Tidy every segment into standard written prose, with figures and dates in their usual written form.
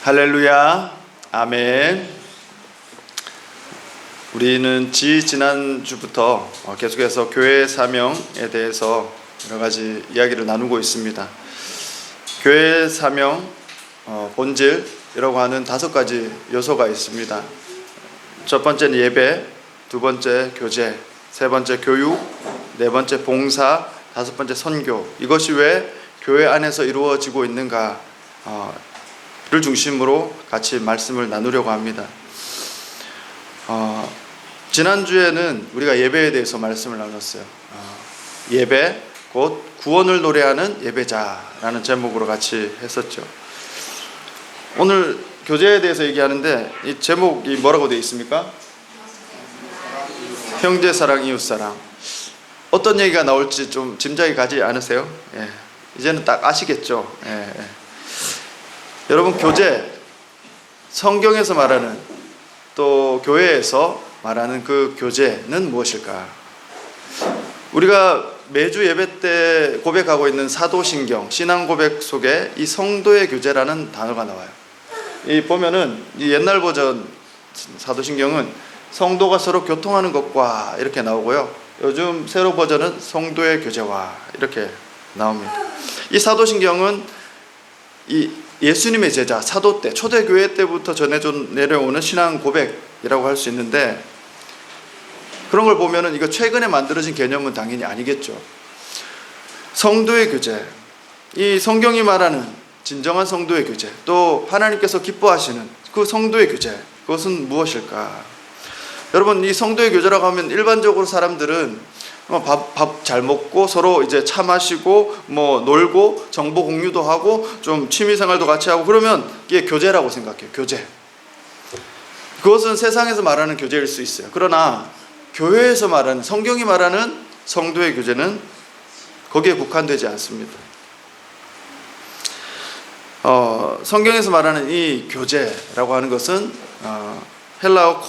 할렐루야, 아멘. 우리는 지난주부터 계속해서 교회 사명에 대해서 여러 가지 이야기를 나누고 있습니다. 교회 사명, 본질이라고 하는 5가지 요소가 있습니다. 첫 번째는 예배, 두 번째 교제, 세 번째 교육, 네 번째 봉사, 다섯 번째 선교. 이것이 왜 교회 안에서 이루어지고 있는가 를 중심으로 같이 말씀을 나누려고 합니다. 지난주에는 우리가 예배에 대해서 말씀을 나눴어요. 예배, 곧 구원을 노래하는 예배자라는 제목으로 같이 했었죠. 오늘 교제에 대해서 얘기하는데 이 제목이 뭐라고 되어 있습니까? 형제 사랑, 이웃 사랑. 어떤 얘기가 나올지 좀 짐작이 가지 않으세요? 예. 이제는 딱 아시겠죠? 예. 여러분, 교제, 성경에서 말하는 또 교회에서 말하는 그 교제는 무엇일까? 우리가 매주 예배 때 고백하고 있는 사도신경, 신앙 고백 속에 이 성도의 교제라는 단어가 나와요. 이 보면은 이 옛날 버전 사도신경은 성도가 서로 교통하는 것과 이렇게 나오고요. 요즘 새로 버전은 성도의 교제와 이렇게 나옵니다. 이 사도신경은 이 예수님의 제자, 사도 때, 초대교회 때부터 전해져 내려오는 신앙 고백이라고 할 수 있는데, 그런 걸 보면은 이거 최근에 만들어진 개념은 당연히 아니겠죠. 성도의 교제, 이 성경이 말하는 진정한 성도의 교제, 또 하나님께서 기뻐하시는 그 성도의 교제, 그것은 무엇일까? 여러분, 이 성도의 교제라고 하면 일반적으로 사람들은 밥 잘 먹고 서로 이제 차 마시고 놀고 정보 공유도 하고 좀 취미 생활도 같이 하고 그러면 이게 교제라고 생각해요. 교제. 그것은 세상에서 말하는 교제일 수 있어요. 그러나 교회에서 말하는, 성경이 말하는 성도의 교제는 거기에 국한되지 않습니다. 성경에서 말하는 이 교제라고 하는 것은 헬라어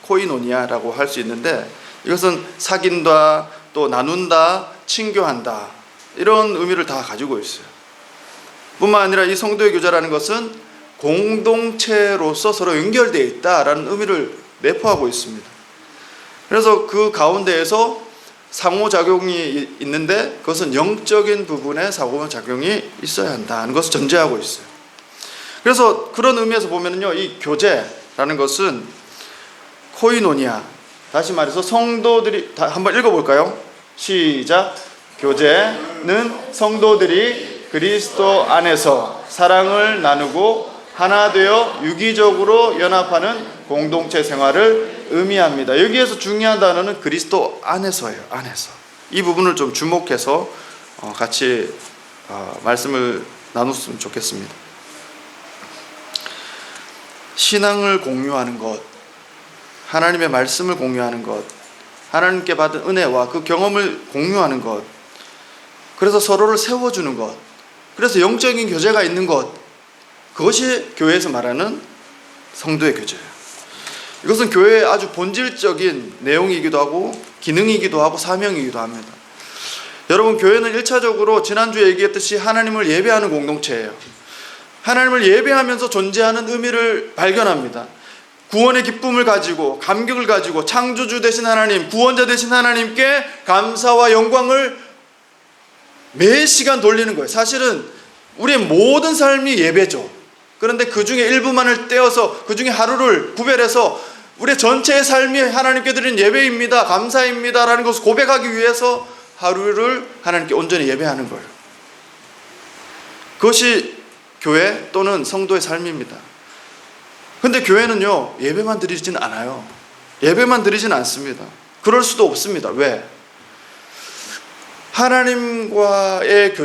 코이노니아라고 할 수 있는데, 이것은 사귄다, 또 나눈다, 친교한다, 이런 의미를 다 가지고 있어요. 뿐만 아니라 이 성도의 교제라는 것은 공동체로서 서로 연결되어 있다라는 의미를 내포하고 있습니다. 그래서 그 가운데에서 상호작용이 있는데 그것은 영적인 부분에 상호작용이 있어야 한다는 것을 전제하고 있어요. 그래서 그런 의미에서 보면요, 이 교제라는 것은 코이노니아, 다시 말해서 성도들이, 한번 읽어볼까요? 시작. 교제는 성도들이 그리스도 안에서 사랑을 나누고 하나 되어 유기적으로 연합하는 공동체 생활을 의미합니다. 여기에서 중요한 단어는 그리스도 안에서예요. 안에서. 이 부분을 좀 주목해서 같이 말씀을 나눴으면 좋겠습니다. 신앙을 공유하는 것, 하나님의 말씀을 공유하는 것, 하나님께 받은 은혜와 그 경험을 공유하는 것, 그래서 서로를 세워주는 것, 그래서 영적인 교제가 있는 것, 그것이 교회에서 말하는 성도의 교제예요. 이것은 교회의 아주 본질적인 내용이기도 하고 기능이기도 하고 사명이기도 합니다. 여러분, 교회는 1차적으로 지난주에 얘기했듯이 하나님을 예배하는 공동체예요. 하나님을 예배하면서 존재하는 의미를 발견합니다. 구원의 기쁨을 가지고, 감격을 가지고 창조주 되신 하나님, 구원자 되신 하나님께 감사와 영광을 매 시간 돌리는 거예요. 사실은 우리의 모든 삶이 예배죠. 그런데 그 중에 일부만을 떼어서 그 중에 하루를 구별해서 우리의 전체의 삶이 하나님께 드린 예배입니다, 감사입니다 라는 것을 고백하기 위해서 하루를 하나님께 온전히 예배하는 거예요. 그것이 교회 또는 성도의 삶입니다. 근데 교회는요, 예배만 드리진 않아요. 예배만 드리진 않습니다. 그럴 수도 없습니다. 왜? 하나님과의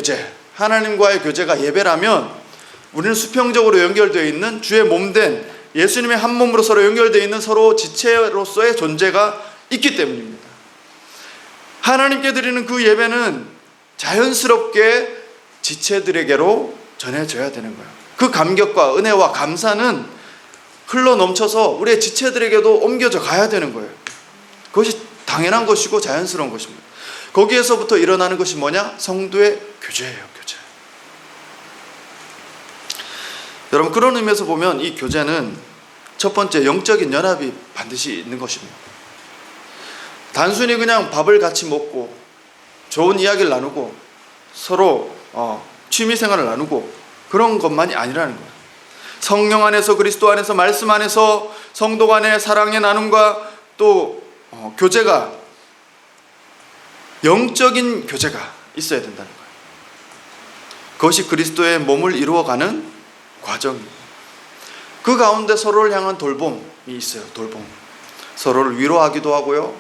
교제가 예배라면 우리는 수평적으로 연결되어 있는 주의 몸된 예수님의 한 몸으로 서로 연결되어 있는 서로 지체로서의 존재가 있기 때문입니다. 하나님께 드리는 그 예배는 자연스럽게 지체들에게로 전해져야 되는 거예요. 그 감격과 은혜와 감사는 흘러 넘쳐서 우리의 지체들에게도 옮겨져 가야 되는 거예요. 그것이 당연한 것이고 자연스러운 것입니다. 거기에서부터 일어나는 것이 뭐냐? 성도의 교제예요. 교제. 여러분, 그런 의미에서 보면 이 교제는 첫 번째 영적인 연합이 반드시 있는 것입니다. 단순히 그냥 밥을 같이 먹고 좋은 이야기를 나누고 서로 취미생활을 나누고 그런 것만이 아니라는 거예요. 성령 안에서, 그리스도 안에서, 말씀 안에서 성도 간의 사랑의 나눔과 또 교제가, 영적인 교제가 있어야 된다는 거예요. 그것이 그리스도의 몸을 이루어가는 과정입니다. 그 가운데 서로를 향한 돌봄이 있어요. 돌봄. 서로를 위로하기도 하고요,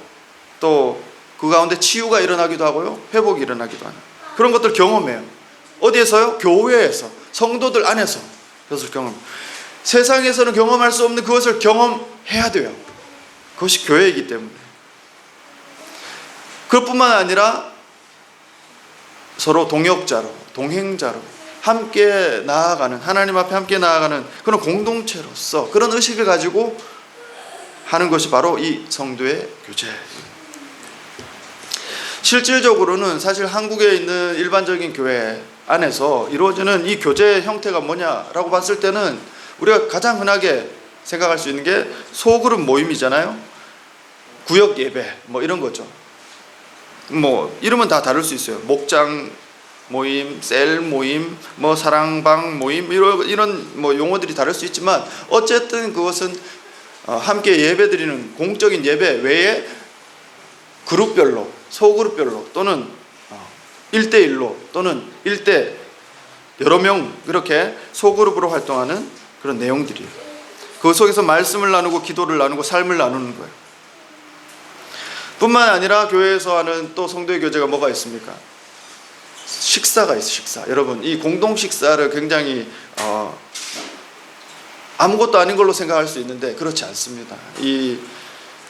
또 그 가운데 치유가 일어나기도 하고요, 회복이 일어나기도 하는 그런 것들 경험해요. 어디에서요? 교회에서, 성도들 안에서 그것을 경험. 세상에서는 경험할 수 없는 그것을 경험해야 돼요. 그것이 교회이기 때문에. 그것뿐만 아니라 서로 동역자로, 동행자로 함께 나아가는, 하나님 앞에 함께 나아가는 그런 공동체로서 그런 의식을 가지고 하는 것이 바로 이 성도의 교제예요. 실질적으로는 사실 한국에 있는 일반적인 교회 안에서 이루어지는 이 교제 형태가 뭐냐라고 봤을 때는 우리가 가장 흔하게 생각할 수 있는 게 소그룹 모임이잖아요. 구역 예배 뭐 이런 거죠. 뭐 이름은 다 다를 수 있어요. 목장 모임, 셀 모임, 뭐 사랑방 모임, 이런 뭐 용어들이 다를 수 있지만 어쨌든 그것은 함께 예배드리는 공적인 예배 외에 그룹별로, 소그룹별로 또는 1대1로 또는 1대 여러 명 이렇게 소그룹으로 활동하는 그런 내용들이에요. 그 속에서 말씀을 나누고 기도를 나누고 삶을 나누는 거예요. 뿐만 아니라 교회에서 하는 또 성도의 교제가 뭐가 있습니까? 식사가 있어요. 식사. 여러분, 이 공동 식사를 굉장히 아무것도 아닌 걸로 생각할 수 있는데 그렇지 않습니다. 이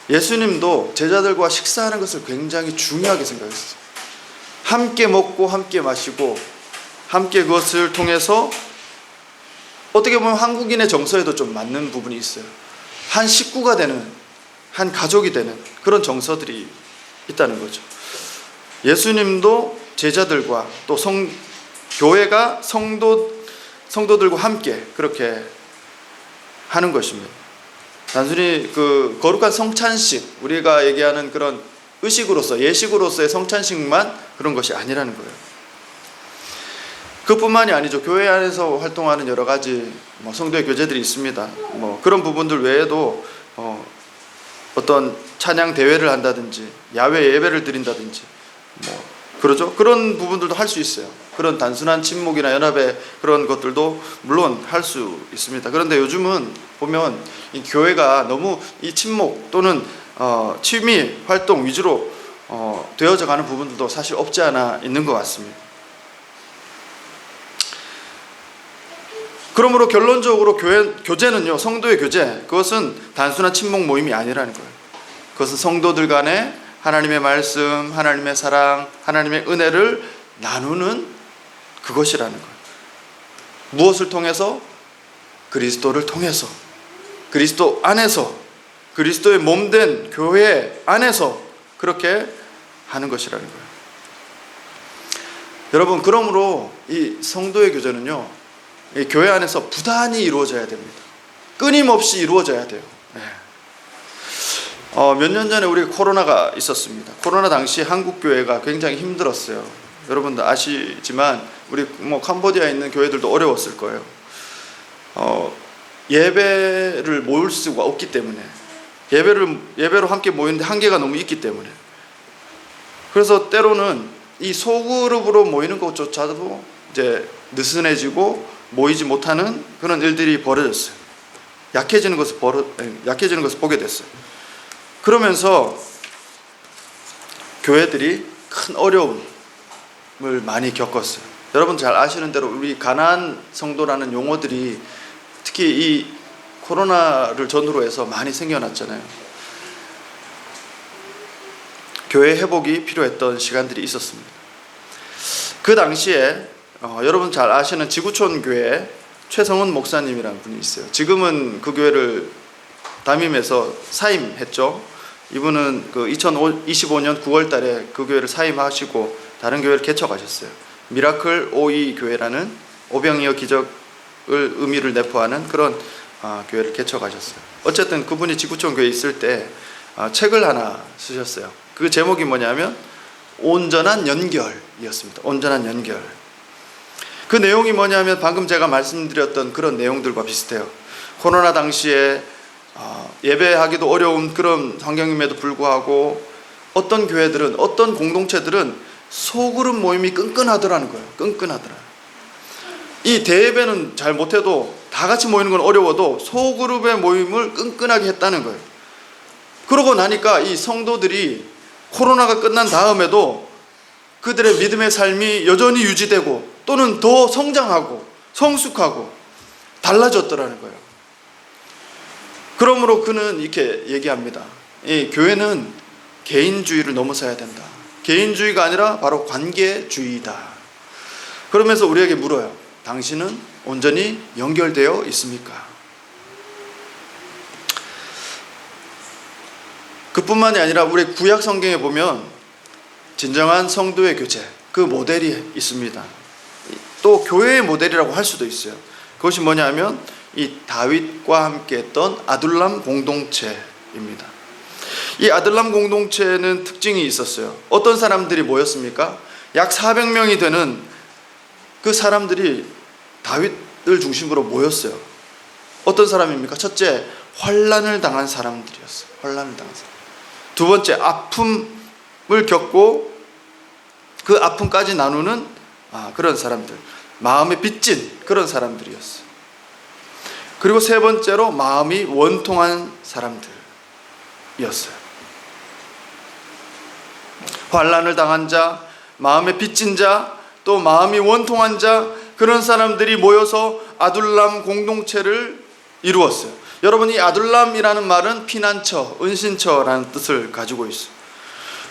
예수님도 제자들과 식사하는 것을 굉장히 중요하게 생각했어요. 함께 먹고 함께 마시고 함께 그것을 통해서 어떻게 보면 한국인의 정서에도 좀 맞는 부분이 있어요. 한 식구가 되는, 한 가족이 되는 그런 정서들이 있다는 거죠. 예수님도 제자들과 또 교회가 성도들과 함께 그렇게 하는 것입니다. 단순히 그 거룩한 성찬식, 우리가 얘기하는 그런 의식으로서, 예식으로서의 성찬식만 그런 것이 아니라는 거예요. 그뿐만이 아니죠. 교회 안에서 활동하는 여러 가지 성도의 교제들이 있습니다. 그런 부분들 외에도 어떤 찬양 대회를 한다든지 야외 예배를 드린다든지 그러죠. 그런 부분들도 할 수 있어요. 그런 단순한 친목이나 연합의 그런 것들도 물론 할 수 있습니다. 그런데 요즘은 보면 이 교회가 너무 이 친목 또는 취미 활동 위주로 되어져 가는 부분들도 사실 없지 않아 있는 것 같습니다. 그러므로 결론적으로 교제는요, 성도의 교제, 그것은 단순한 친목 모임이 아니라는 거예요. 그것은 성도들 간에 하나님의 말씀, 하나님의 사랑, 하나님의 은혜를 나누는 그것이라는 거예요. 무엇을 통해서? 그리스도를 통해서, 그리스도 안에서, 그리스도의 몸된 교회 안에서 그렇게 하는 것이라는 거예요. 여러분, 그러므로 이 성도의 교제는요, 이 교회 안에서 부단히 이루어져야 됩니다. 끊임없이 이루어져야 돼요. 몇 년 전에 우리 코로나가 있었습니다. 코로나 당시 한국 교회가 굉장히 힘들었어요. 여러분들 아시지만 우리 캄보디아에 있는 교회들도 어려웠을 거예요. 예배를 모일 수가 없기 때문에, 예배로 함께 모이는데 한계가 너무 있기 때문에, 그래서 때로는 이 소그룹으로 모이는 것조차도 이제 느슨해지고 모이지 못하는 그런 일들이 벌어졌어요. 약해지는 것을 보게 됐어요. 그러면서 교회들이 큰 어려움을 많이 겪었어요. 여러분 잘 아시는 대로 우리 가나안 성도라는 용어들이 특히 이 코로나를 전후로 해서 많이 생겨났잖아요. 교회 회복이 필요했던 시간들이 있었습니다. 그 당시에 여러분 잘 아시는 지구촌 교회 최성훈 목사님이라는 분이 있어요. 지금은 그 교회를 담임해서 사임했죠. 이분은 그 2025년 9월 달에 그 교회를 사임하시고 다른 교회를 개척하셨어요. 미라클 오이 교회라는 오병이어 기적 의미를 내포하는 그런 교회를 개척하셨어요. 어쨌든 그분이 지구촌 교회에 있을 때 책을 하나 쓰셨어요. 그 제목이 뭐냐면 온전한 연결이었습니다. 온전한 연결. 그 내용이 뭐냐면 방금 제가 말씀드렸던 그런 내용들과 비슷해요. 코로나 당시에 예배하기도 어려운 그런 환경임에도 불구하고 어떤 교회들은, 어떤 공동체들은 소그룹 모임이 끈끈하더라는 거예요. 끈끈하더라. 이 대예배는 잘 못해도 다 같이 모이는 건 어려워도 소그룹의 모임을 끈끈하게 했다는 거예요. 그러고 나니까 이 성도들이 코로나가 끝난 다음에도 그들의 믿음의 삶이 여전히 유지되고 또는 더 성장하고 성숙하고 달라졌더라는 거예요. 그러므로 그는 이렇게 얘기합니다. 이 교회는 개인주의를 넘어서야 된다. 개인주의가 아니라 바로 관계주의다. 그러면서 우리에게 물어요. 당신은 온전히 연결되어 있습니까? 그뿐만이 아니라 우리 구약 성경에 보면 진정한 성도의 교제, 그 모델이 있습니다. 또 교회의 모델이라고 할 수도 있어요. 그것이 뭐냐면 이 다윗과 함께 했던 아둘람 공동체입니다. 이 아둘람 공동체는 특징이 있었어요. 어떤 사람들이 모였습니까? 약 400명이 되는 그 사람들이 다윗을 중심으로 모였어요. 어떤 사람입니까? 첫째, 환난을 당한 사람들이었어요. 환난을 당한 사람. 두 번째, 아픔을 겪고 그 아픔까지 나누는 그런 사람들, 마음에 빚진 그런 사람들이었어요. 그리고 세 번째로 마음이 원통한 사람들이었어요. 환난을 당한 자, 마음에 빚진 자, 또 마음이 원통한 자, 그런 사람들이 모여서 아둘람 공동체를 이루었어요. 여러분, 이 아둘람이라는 말은 피난처, 은신처라는 뜻을 가지고 있어요.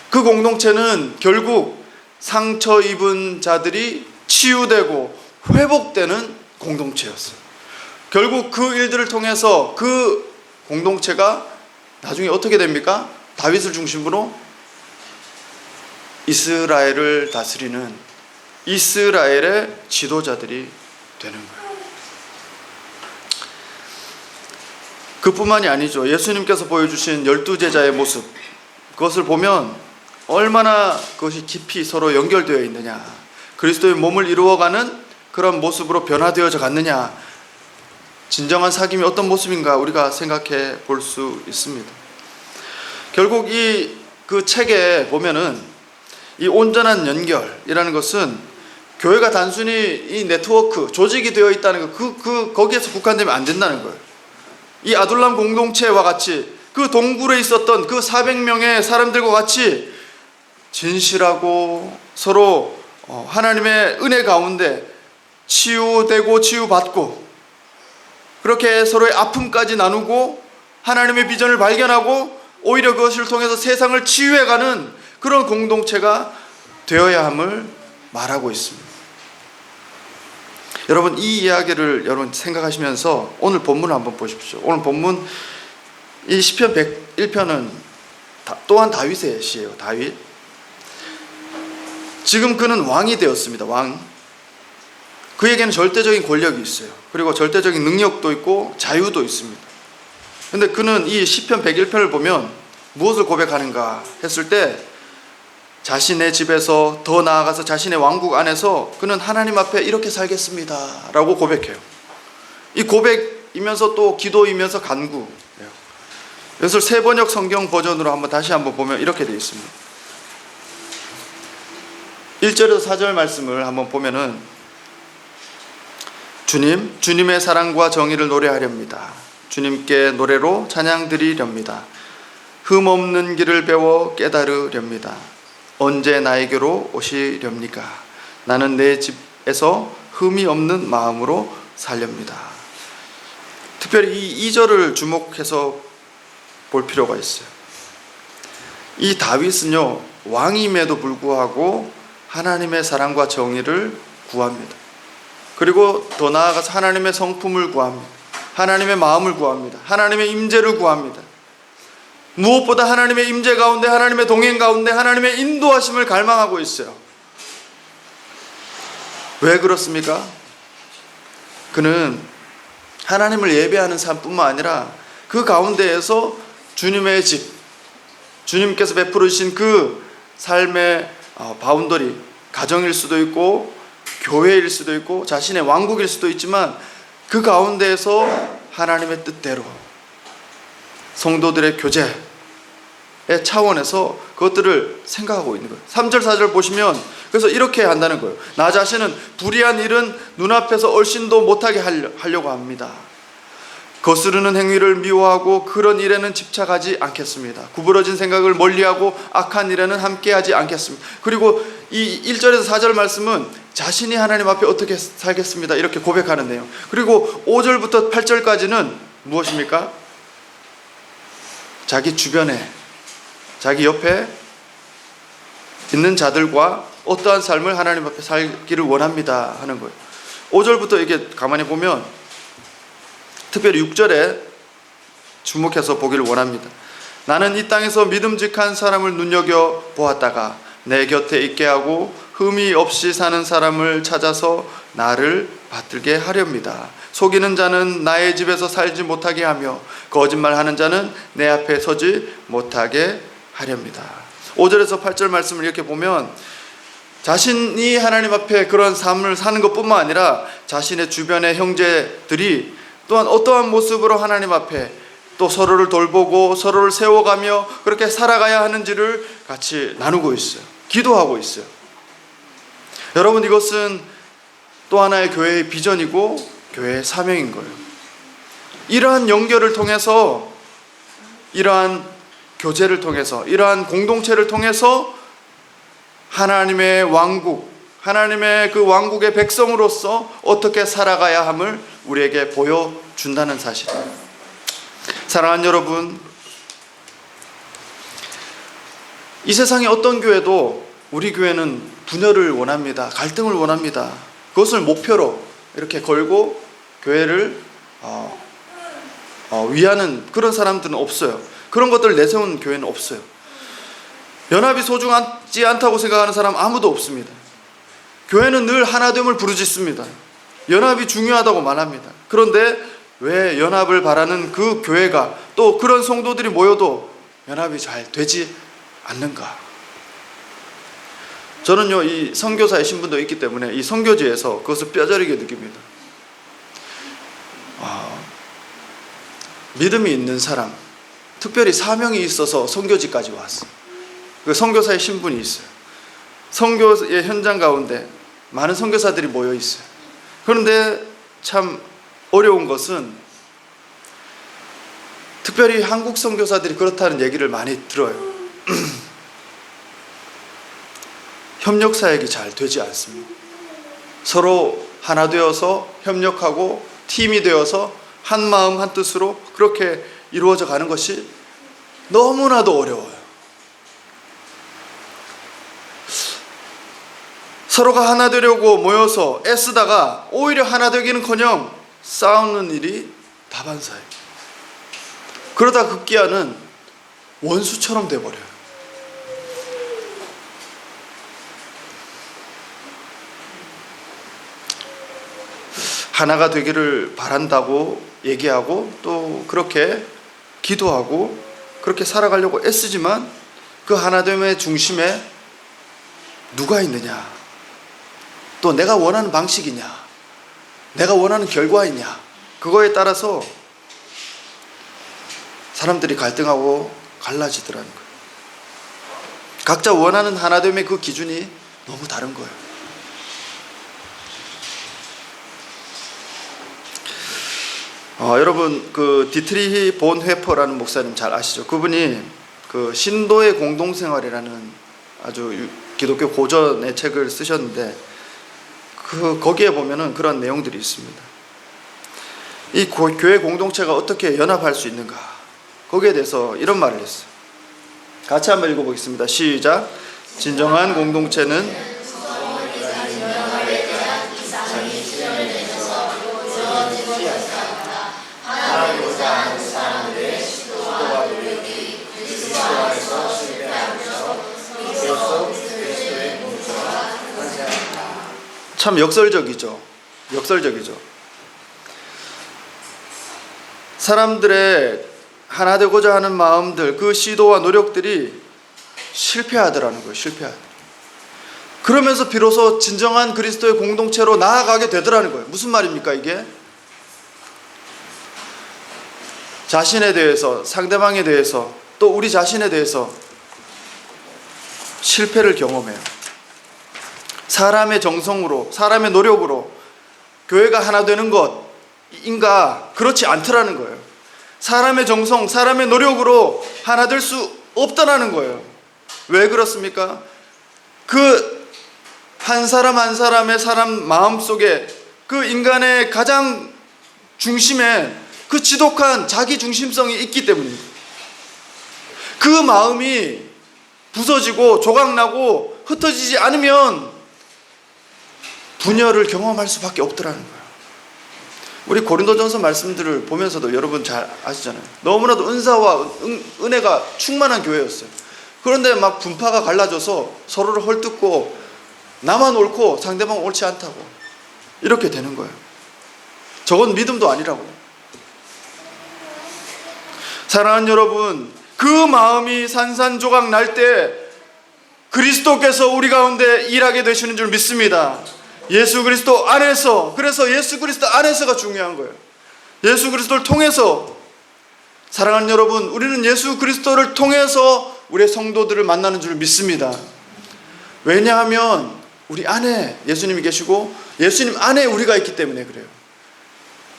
그 공동체는 결국 상처 입은 자들이 치유되고 회복되는 공동체였어요. 결국 그 일들을 통해서 그 공동체가 나중에 어떻게 됩니까? 다윗을 중심으로 이스라엘을 다스리는 이스라엘의 지도자들이 되는 거예요. 그뿐만이 아니죠. 예수님께서 보여주신 12제자의 모습, 그것을 보면 얼마나 그것이 깊이 서로 연결되어 있느냐, 그리스도의 몸을 이루어가는 그런 모습으로 변화되어져 갔느냐, 진정한 사귐이 어떤 모습인가 우리가 생각해 볼 수 있습니다. 결국 그 책에 보면은 이 온전한 연결이라는 것은 교회가 단순히 이 네트워크, 조직이 되어 있다는 거, 거기에서 국한되면 안 된다는 거예요. 이 아둘람 공동체와 같이 그 동굴에 있었던 그 400명의 사람들과 같이 진실하고 서로 하나님의 은혜 가운데 치유되고 치유받고 그렇게 서로의 아픔까지 나누고 하나님의 비전을 발견하고 오히려 그것을 통해서 세상을 치유해가는 그런 공동체가 되어야 함을 말하고 있습니다. 여러분, 이 이야기를 여러분 생각하시면서 오늘 본문을 한번 보십시오. 오늘 본문 이 시편 101편은 또한 다윗의 시예요. 다윗. 지금 그는 왕이 되었습니다. 왕. 그에게는 절대적인 권력이 있어요. 그리고 절대적인 능력도 있고 자유도 있습니다. 그런데 그는 이 시편 101편을 보면 무엇을 고백하는가 했을 때 자신의 집에서, 더 나아가서 자신의 왕국 안에서 그는 하나님 앞에 이렇게 살겠습니다 라고 고백해요. 이 고백이면서 또 기도이면서 간구예요. 이것을 세번역 성경 버전으로 다시 한번 보면 이렇게 되어 있습니다. 1절에서 4절 말씀을 한번 보면은 주님의 사랑과 정의를 노래하렵니다. 주님께 노래로 찬양 드리렵니다. 흠없는 길을 배워 깨달으렵니다. 언제 나에게로 오시렵니까? 나는 내 집에서 흠이 없는 마음으로 살렵니다. 특별히 이 2절을 주목해서 볼 필요가 있어요. 이 다윗은요, 왕임에도 불구하고 하나님의 사랑과 정의를 구합니다. 그리고 더 나아가서 하나님의 성품을 구합니다. 하나님의 마음을 구합니다. 하나님의 임재를 구합니다. 무엇보다 하나님의 임재 가운데, 하나님의 동행 가운데 하나님의 인도하심을 갈망하고 있어요. 왜 그렇습니까? 그는 하나님을 예배하는 삶뿐만 아니라 그 가운데에서 주님의 집, 주님께서 베풀어 주신 그 삶의 바운더리, 가정일 수도 있고 교회일 수도 있고 자신의 왕국일 수도 있지만 그 가운데에서 하나님의 뜻대로 성도들의 교제의 차원에서 그것들을 생각하고 있는 거예요. 3절 4절 보시면 그래서 이렇게 한다는 거예요. 나 자신은 불의한 일은 눈앞에서 얼씬도 못하게 하려고 합니다. 거스르는 행위를 미워하고 그런 일에는 집착하지 않겠습니다. 구부러진 생각을 멀리하고 악한 일에는 함께하지 않겠습니다. 그리고 이 1절에서 4절 말씀은 자신이 하나님 앞에 어떻게 살겠습니다 이렇게 고백하는 내용. 그리고 5절부터 8절까지는 무엇입니까? 자기 주변에, 자기 옆에 있는 자들과 어떠한 삶을 하나님 앞에 살기를 원합니다 하는 거예요. 5절부터 이게 가만히 보면 특별히 6절에 주목해서 보기를 원합니다. 나는 이 땅에서 믿음직한 사람을 눈여겨 보았다가 내 곁에 있게 하고 흠이 없이 사는 사람을 찾아서 나를 받들게 하렵니다. 속이는 자는 나의 집에서 살지 못하게 하며 거짓말하는 자는 내 앞에 서지 못하게 하렵니다. 5절에서 8절 말씀을 이렇게 보면 자신이 하나님 앞에 그런 삶을 사는 것뿐만 아니라 자신의 주변의 형제들이 또한 어떠한 모습으로 하나님 앞에 또 서로를 돌보고 서로를 세워가며 그렇게 살아가야 하는지를 같이 나누고 있어요. 기도하고 있어요. 여러분, 이것은 또 하나의 교회의 비전이고 교회의 사명인 거예요. 이러한 연결을 통해서, 이러한 교제를 통해서, 이러한 공동체를 통해서 하나님의 왕국, 하나님의 그 왕국의 백성으로서 어떻게 살아가야 함을 우리에게 보여준다는 사실입니다. 사랑하는 여러분, 이 세상의 어떤 교회도 우리 교회는 분열을 원합니다. 갈등을 원합니다. 그것을 목표로 이렇게 걸고 교회를 위하는 그런 사람들은 없어요. 그런 것들을 내세운 교회는 없어요. 연합이 소중하지 않다고 생각하는 사람 아무도 없습니다. 교회는 늘 하나됨을 부르짖습니다. 연합이 중요하다고 말합니다. 그런데 왜 연합을 바라는 그 교회가 또 그런 성도들이 모여도 연합이 잘 되지 않는가? 저는요, 이 선교사의 신분도 있기 때문에 이 선교지에서 그것을 뼈저리게 느낍니다. 믿음이 있는 사람, 특별히 사명이 있어서 선교지까지 왔어요. 그 선교사의 신분이 있어요. 선교의 현장 가운데 많은 선교사들이 모여 있어요. 그런데 참 어려운 것은 특별히 한국 선교사들이 그렇다는 얘기를 많이 들어요. 협력 사역이 잘 되지 않습니다. 서로 하나 되어서 협력하고 팀이 되어서 한 마음 한 뜻으로 그렇게 이루어져 가는 것이 너무나도 어려워요. 서로가 하나 되려고 모여서 애쓰다가 오히려 하나 되기는커녕 싸우는 일이 다반사예요. 그러다 급기야는 원수처럼 돼버려요. 하나가 되기를 바란다고 얘기하고 또 그렇게 기도하고 그렇게 살아가려고 애쓰지만 그 하나됨의 중심에 누가 있느냐, 또 내가 원하는 방식이냐, 내가 원하는 결과이냐, 그거에 따라서 사람들이 갈등하고 갈라지더라는 거예요. 각자 원하는 하나됨의 그 기준이 너무 다른 거예요. 여러분, 그 디트리히 본 회퍼라는 목사님 잘 아시죠? 그분이 그 신도의 공동생활이라는 아주 기독교 고전의 책을 쓰셨는데 거기에 보면은 그런 내용들이 있습니다. 이 교회 공동체가 어떻게 연합할 수 있는가? 거기에 대해서 이런 말을 했어요. 같이 한번 읽어보겠습니다. 시작. 진정한 공동체는 참 역설적이죠. 역설적이죠. 사람들의 하나 되고자 하는 마음들, 그 시도와 노력들이 실패하더라는 거예요. 실패하더라. 그러면서 비로소 진정한 그리스도의 공동체로 나아가게 되더라는 거예요. 무슨 말입니까 이게? 자신에 대해서, 상대방에 대해서, 또 우리 자신에 대해서 실패를 경험해요. 사람의 정성으로, 사람의 노력으로 교회가 하나 되는 것인가? 그렇지 않더라는 거예요. 사람의 정성, 사람의 노력으로 하나 될 수 없다라는 거예요. 왜 그렇습니까? 그 한 사람 한 사람의 사람 마음속에 그 인간의 가장 중심에 그 지독한 자기 중심성이 있기 때문입니다. 그 마음이 부서지고 조각나고 흩어지지 않으면 분열을 경험할 수밖에 없더라는 거예요. 우리 고린도전서 말씀들을 보면서도 여러분 잘 아시잖아요. 너무나도 은사와 은혜가 충만한 교회였어요. 그런데 막 분파가 갈라져서 서로를 헐뜯고 나만 옳고 상대방 옳지 않다고 이렇게 되는 거예요. 저건 믿음도 아니라고. 사랑하는 여러분, 그 마음이 산산조각 날 때 그리스도께서 우리 가운데 일하게 되시는 줄 믿습니다. 예수 그리스도 안에서. 그래서 예수 그리스도 안에서가 중요한 거예요. 예수 그리스도를 통해서. 사랑하는 여러분, 우리는 예수 그리스도를 통해서 우리의 성도들을 만나는 줄 믿습니다. 왜냐하면 우리 안에 예수님이 계시고 예수님 안에 우리가 있기 때문에 그래요.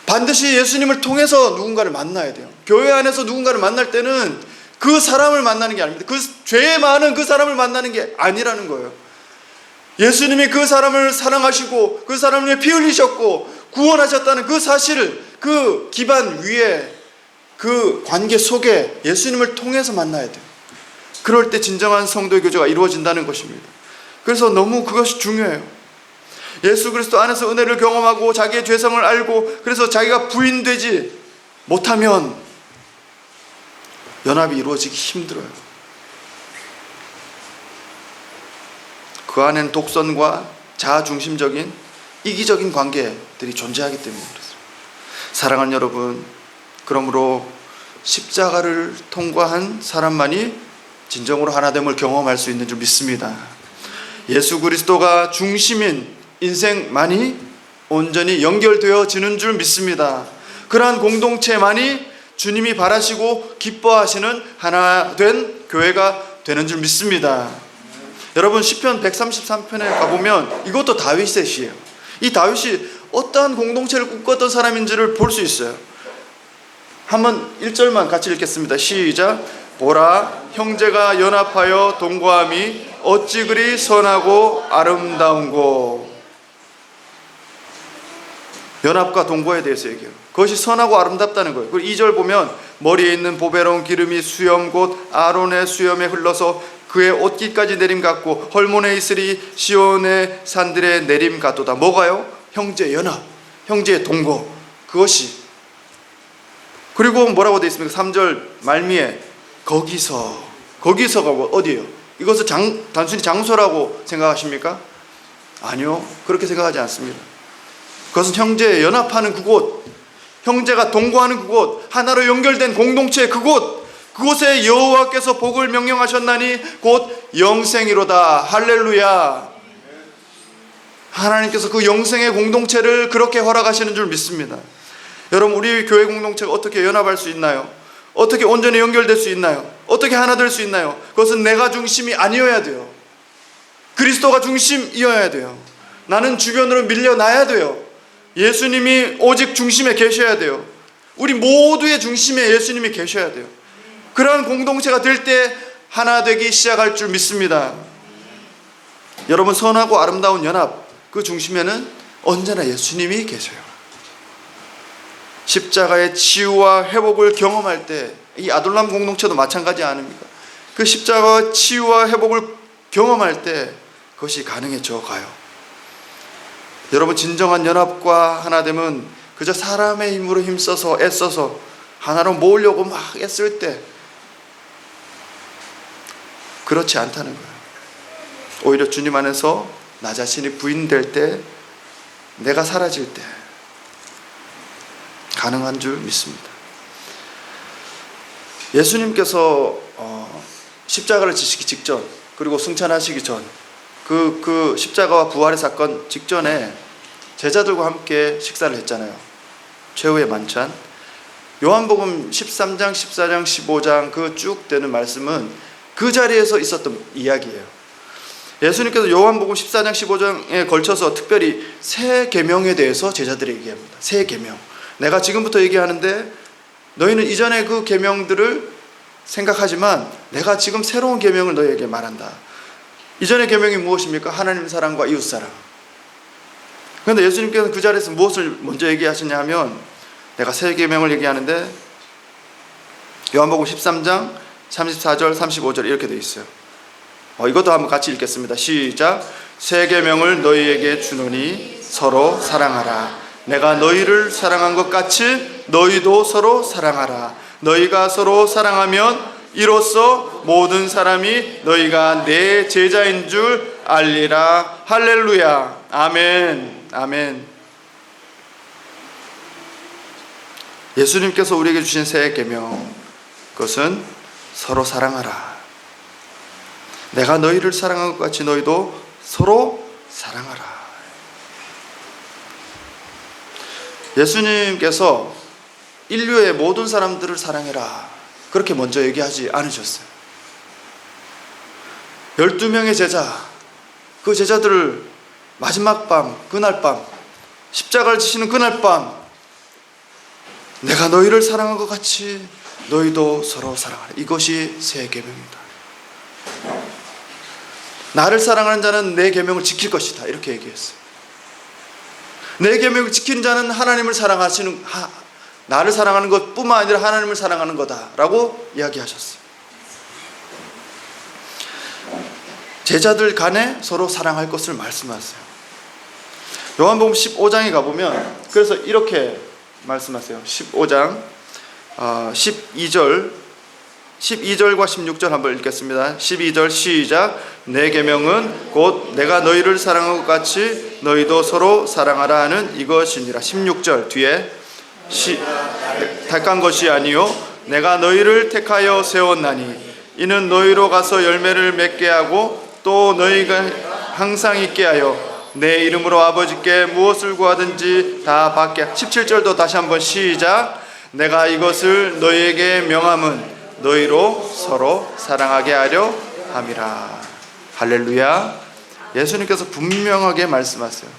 반드시 예수님을 통해서 누군가를 만나야 돼요. 교회 안에서 누군가를 만날 때는 그 사람을 만나는 게 아닙니다. 그 죄에 많은 그 사람을 만나는 게 아니라는 거예요. 예수님이 그 사람을 사랑하시고 그 사람을 위해 피 흘리셨고 구원하셨다는 그 사실을, 그 기반 위에, 그 관계 속에 예수님을 통해서 만나야 돼요. 그럴 때 진정한 성도의 교제가 이루어진다는 것입니다. 그래서 너무 그것이 중요해요. 예수 그리스도 안에서 은혜를 경험하고 자기의 죄성을 알고 그래서 자기가 부인되지 못하면 연합이 이루어지기 힘들어요. 그 안에는 독선과 자아중심적인 이기적인 관계들이 존재하기 때문에 그렇습니다. 사랑하는 여러분, 그러므로 십자가를 통과한 사람만이 진정으로 하나됨을 경험할 수 있는 줄 믿습니다. 예수 그리스도가 중심인 인생만이 온전히 연결되어지는 줄 믿습니다. 그러한 공동체만이 주님이 바라시고 기뻐하시는 하나 된 교회가 되는 줄 믿습니다. 여러분, 시편 133편에 가보면 이것도 다윗의 시예요. 이 다윗이 어떠한 공동체를 꿈꿨던 사람인지를 볼 수 있어요. 한번 1절만 같이 읽겠습니다. 시작. 보라, 형제가 연합하여 동거함이 어찌 그리 선하고 아름다운고. 연합과 동거에 대해서 얘기해요. 그것이 선하고 아름답다는 거예요. 그리고 2절 보면 머리에 있는 보배로운 기름이 수염 곧 아론의 수염에 흘러서 그의 옷깃까지 내림 같고 헐몬에 있으리 시온의 산들의 내림 같도다. 뭐가요? 형제 연합, 형제의 동거. 그것이. 그리고 뭐라고 되어 있습니까? 3절 말미에 거기서가 어디예요? 이것을 단순히 장소라고 생각하십니까? 아니요, 그렇게 생각하지 않습니다. 그것은 형제 연합하는 그곳, 형제가 동거하는 그곳, 하나로 연결된 공동체 그곳에 여호와께서 복을 명령하셨나니 곧 영생이로다. 할렐루야. 하나님께서 그 영생의 공동체를 그렇게 허락하시는 줄 믿습니다. 여러분, 우리 교회 공동체가 어떻게 연합할 수 있나요? 어떻게 온전히 연결될 수 있나요? 어떻게 하나 될 수 있나요? 그것은 내가 중심이 아니어야 돼요. 그리스도가 중심이어야 돼요. 나는 주변으로 밀려나야 돼요. 예수님이 오직 중심에 계셔야 돼요. 우리 모두의 중심에 예수님이 계셔야 돼요. 그러한 공동체가 될 때 하나 되기 시작할 줄 믿습니다. 여러분, 선하고 아름다운 연합, 그 중심에는 언제나 예수님이 계셔요. 십자가의 치유와 회복을 경험할 때, 이 아둘람 공동체도 마찬가지 아닙니까? 그 십자가의 치유와 회복을 경험할 때 그것이 가능해져 가요. 여러분, 진정한 연합과 하나됨은 그저 사람의 힘으로 힘써서 애써서 하나로 모으려고 막 애쓸 때, 그렇지 않다는 거예요. 오히려 주님 안에서 나 자신이 부인될 때, 내가 사라질 때 가능한 줄 믿습니다. 예수님께서 십자가를 지시기 직전, 그리고 승천하시기 전, 그 십자가와 부활의 사건 직전에 제자들과 함께 식사를 했잖아요. 최후의 만찬. 요한복음 13장, 14장, 15장 그 쭉 되는 말씀은 그 자리에서 있었던 이야기예요. 예수님께서 요한복음 14장, 15장에 걸쳐서 특별히 새 계명에 대해서 제자들에게 얘기합니다. 새 계명. 내가 지금부터 얘기하는데 너희는 이전의 그 계명들을 생각하지만 내가 지금 새로운 계명을 너희에게 말한다. 이전의 계명이 무엇입니까? 하나님 사랑과 이웃 사랑. 그런데 예수님께서는 그 자리에서 무엇을 먼저 얘기하시냐 하면 내가 새 계명을 얘기하는데 요한복음 13장 34절 35절 이렇게 되어 있어요. 이것도 한번 같이 읽겠습니다. 시작. 새 계명을 너희에게 주노니 서로 사랑하라. 내가 너희를 사랑한 것 같이 너희도 서로 사랑하라. 너희가 서로 사랑하면 이로써 모든 사람이 너희가 내 제자인 줄 알리라. 할렐루야. 아멘. 아멘. 예수님께서 우리에게 주신 새 계명, 그것은 서로 사랑하라. 내가 너희를 사랑한 것 같이 너희도 서로 사랑하라. 예수님께서 인류의 모든 사람들을 사랑해라 그렇게 먼저 얘기하지 않으셨어요. 12명의 제자, 그 제자들을 마지막 밤, 그날 밤, 십자가를 지시는 그날 밤, 내가 너희를 사랑한 것 같이 너희도 서로 사랑하라. 이것이 새 계명이다. 나를 사랑하는 자는 내 계명을 지킬 것이다. 이렇게 얘기했어요. 내 계명을 지키는 자는 하나님을 사랑하시는, 나를 사랑하는 것뿐만 아니라 하나님을 사랑하는 거다라고 이야기하셨어요. 제자들 간에 서로 사랑할 것을 말씀하세요. 요한복음 15장에 가보면 그래서 이렇게 말씀하세요. 15장 12절과 16절 한번 읽겠습니다. 12절 시작. 내 계명은 곧 내가 너희를 사랑한 것 같이 너희도 서로 사랑하라 하는 이것이니라. 16절 뒤에 택한 것이 아니요 내가 너희를 택하여 세웠나니 이는 너희로 가서 열매를 맺게 하고 또 너희가 항상 있게 하여 내 이름으로 아버지께 무엇을 구하든지 다 받게. 17절도 다시 한번 시작. 내가 이것을 너희에게 명함은 너희로 서로 사랑하게 하려 함이라. 할렐루야. 예수님께서 분명하게 말씀하세요.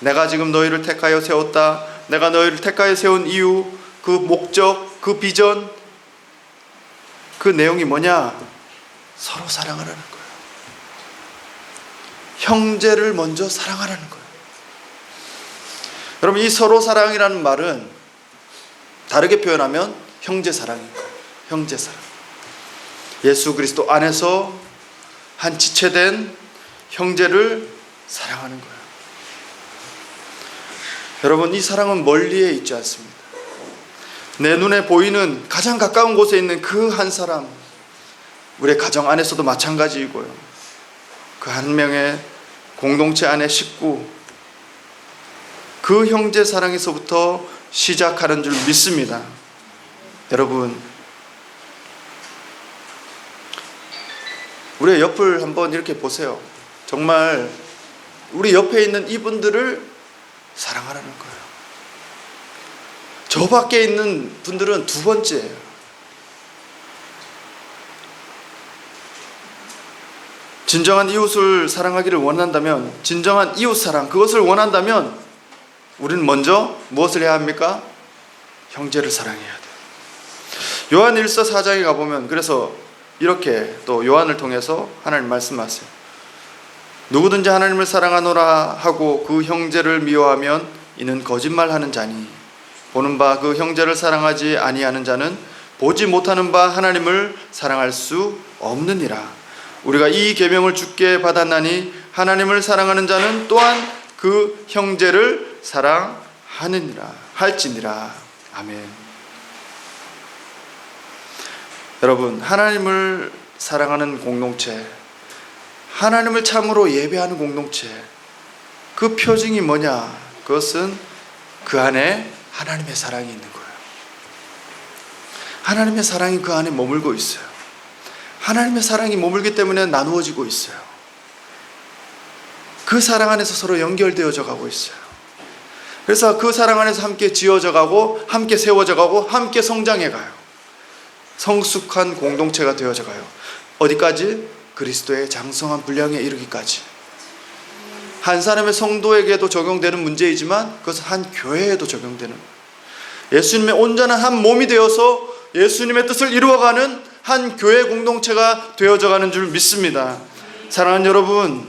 내가 지금 너희를 택하여 세웠다. 내가 너희를 택하여 세운 이유, 그 목적, 그 비전, 그 내용이 뭐냐? 서로 사랑하라는 거예요. 형제를 먼저 사랑하라는 거예요. 여러분, 이 서로 사랑이라는 말은 다르게 표현하면 형제 사랑인 거예요. 형제 사랑. 예수 그리스도 안에서 한 지체된 형제를 사랑하는 거예요. 여러분, 이 사랑은 멀리에 있지 않습니다. 내 눈에 보이는 가장 가까운 곳에 있는 그 한 사람, 우리의 가정 안에서도 마찬가지이고요. 그 한 명의 공동체 안의 식구, 그 형제 사랑에서부터 시작하는 줄 믿습니다. 여러분, 우리의 옆을 한번 이렇게 보세요. 정말 우리 옆에 있는 이분들을 사랑하라는 거예요. 저 밖에 있는 분들은 두 번째예요. 진정한 이웃을 사랑하기를 원한다면, 진정한 이웃 사랑, 그것을 원한다면 우리는 먼저 무엇을 해야 합니까? 형제를 사랑해야 돼요. 요한 1서 4장에 가보면 그래서 이렇게 또 요한을 통해서 하나님 말씀하세요. 누구든지 하나님을 사랑하노라 하고 그 형제를 미워하면 이는 거짓말하는 자니 보는 바 그 형제를 사랑하지 아니하는 자는 보지 못하는 바 하나님을 사랑할 수 없느니라. 우리가 이 계명을 주께 받았나니 하나님을 사랑하는 자는 또한 그 형제를 사랑하느니라 할지니라. 아멘. 여러분, 하나님을 사랑하는 공동체, 하나님을 참으로 예배하는 공동체, 그 표징이 뭐냐? 그것은 그 안에 하나님의 사랑이 있는 거예요. 하나님의 사랑이 그 안에 머물고 있어요. 하나님의 사랑이 머물기 때문에 나누어지고 있어요. 그 사랑 안에서 서로 연결되어져 가고 있어요. 그래서 그 사랑 안에서 함께 지어져 가고, 함께 세워져 가고, 함께 성장해 가요. 성숙한 공동체가 되어져 가요. 어디까지? 그리스도의 장성한 분량에 이르기까지. 한 사람의 성도에게도 적용되는 문제이지만 그것은 한 교회에도 적용되는, 예수님의 온전한 한 몸이 되어서 예수님의 뜻을 이루어가는 한 교회 공동체가 되어져 가는 줄 믿습니다. 사랑하는 여러분,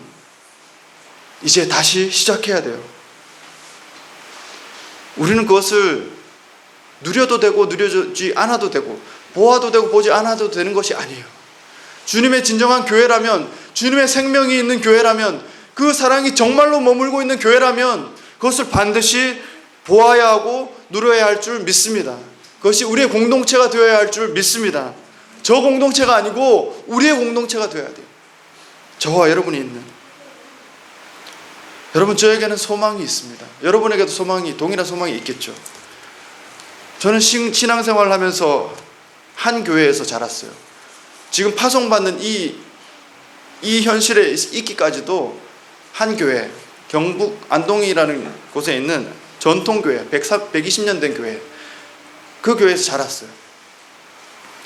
이제 다시 시작해야 돼요. 우리는 그것을 누려도 되고 누려지지 않아도 되고 보아도 되고 보지 않아도 되는 것이 아니에요. 주님의 진정한 교회라면, 주님의 생명이 있는 교회라면, 그 사랑이 정말로 머물고 있는 교회라면 그것을 반드시 보아야 하고 누려야 할 줄 믿습니다. 그것이 우리의 공동체가 되어야 할 줄 믿습니다. 저 공동체가 아니고 우리의 공동체가 되어야 돼요. 저와 여러분이 있는. 여러분, 저에게는 소망이 있습니다. 여러분에게도 소망이, 동일한 소망이 있겠죠. 저는 신앙생활을 하면서 한 교회에서 자랐어요. 지금 파송받는 이 현실에 있기까지도 한 교회, 경북 안동이라는 곳에 있는 전통교회, 120년 된 교회, 그 교회에서 자랐어요.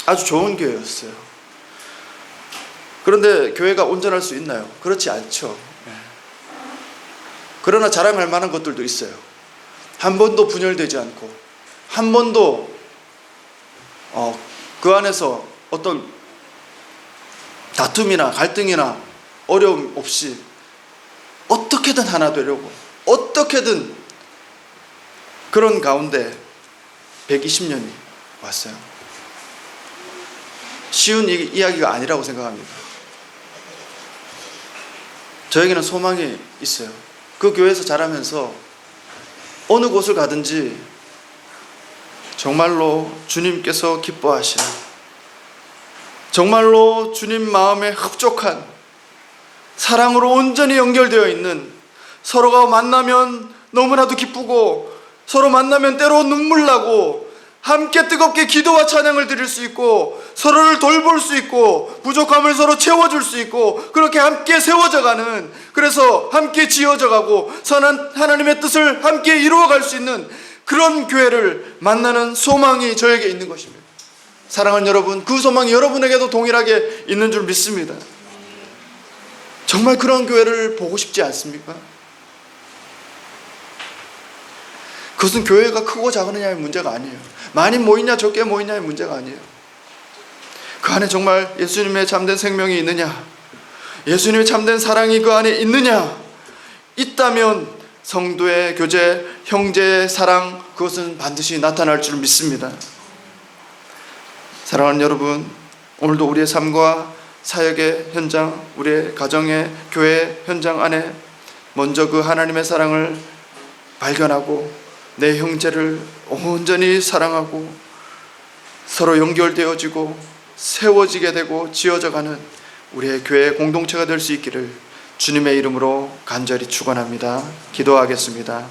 아주 좋은 교회였어요. 그런데 교회가 온전할 수 있나요? 그렇지 않죠. 그러나 자랑할 만한 것들도 있어요. 한 번도 분열되지 않고, 한 번도 그 안에서 어떤 다툼이나 갈등이나 어려움 없이 어떻게든 하나 되려고, 어떻게든 그런 가운데 120년이 왔어요. 쉬운 이야기가 아니라고 생각합니다. 저에게는 소망이 있어요. 그 교회에서 자라면서 어느 곳을 가든지 정말로 주님께서 기뻐하시는, 정말로 주님 마음에 흡족한 사랑으로 온전히 연결되어 있는, 서로가 만나면 너무나도 기쁘고 서로 만나면 때로 눈물 나고 함께 뜨겁게 기도와 찬양을 드릴 수 있고 서로를 돌볼 수 있고 부족함을 서로 채워줄 수 있고 그렇게 함께 세워져 가는, 그래서 함께 지어져 가고 선한 하나님의 뜻을 함께 이루어갈 수 있는 그런 교회를 만나는 소망이 저에게 있는 것입니다. 사랑하는 여러분, 그 소망이 여러분에게도 동일하게 있는 줄 믿습니다. 정말 그런 교회를 보고 싶지 않습니까? 그것은 교회가 크고 작으느냐의 문제가 아니에요. 많이 모이냐 적게 모이냐의 문제가 아니에요. 그 안에 정말 예수님의 참된 생명이 있느냐, 예수님의 참된 사랑이 그 안에 있느냐, 있다면 성도의 교제, 형제의 사랑, 그것은 반드시 나타날 줄 믿습니다. 사랑하는 여러분, 오늘도 우리의 삶과 사역의 현장, 우리의 가정의 교회 현장 안에 먼저 그 하나님의 사랑을 발견하고 내 형제를 온전히 사랑하고 서로 연결되어지고 세워지게 되고 지어져가는 우리의 교회 공동체가 될 수 있기를 주님의 이름으로 간절히 축원합니다. 기도하겠습니다.